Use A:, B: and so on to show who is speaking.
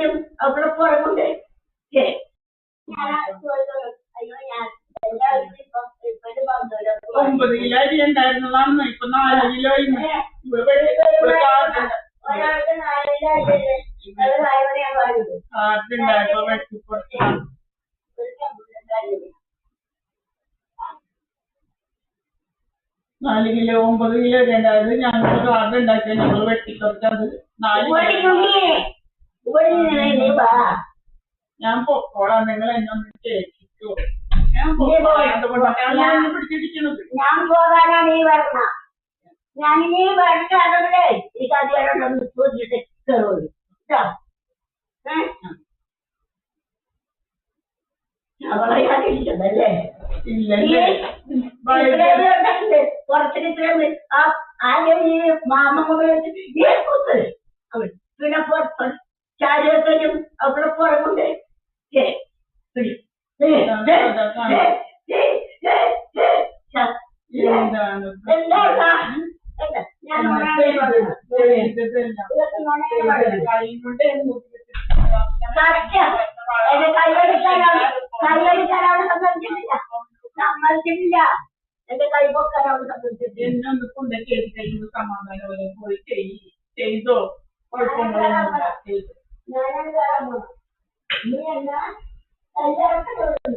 A: വരും അവിടെ പുറകുണ്ട്
B: ഒമ്പത് കിലോ അരി ഉണ്ടായിരുന്നതാണ് ഇപ്പൊ 4 കിലോ
A: ഒരാൾക്ക് 4 കിലോ
B: ആർക്കുണ്ടായപ്പോ വെട്ടിപ്പുറത്ത് 4 കിലോ 9 കിലോ ഒക്കെ ഉണ്ടായത് ഞങ്ങൾ കാർഡ് ഉണ്ടാക്കിയ ഞങ്ങൾ വെട്ടിക്കുറച്ചത് 4 ഞാൻ പൊക്കോളാം നിങ്ങൾ എന്നെ ഒന്ന് കേൾപ്പിക്കോ ഞാൻ പിടിച്ചിരിക്കണത്
A: ഞാൻ പോകാനാണ് ഈ പറഞ്ഞ ഞാനിനി പറഞ്ഞേ ഈ കഥയോടൊന്ന് ചോദിച്ചിട്ട് കയറുള്ളൂ അവളെ കുറച്ചിട്ട് ആദ്യം ഈ മാമ പിന്നെ ചാരിയത്തേക്കും അവിടെ പുറകുണ്ട് സമ്മതിച്ചിട്ടില്ല എന്റെ കൈ പൊക്കാൻ അവിടെ സമ്മതിച്ചിട്ട്
B: എന്നൊന്ന് കൊണ്ട് ചെയ്ത് സമാധാനം പോയി ചെയ്തോ കുഴപ്പങ്ങളൊന്നും
A: ഞാനാണ് നീ എന്നാ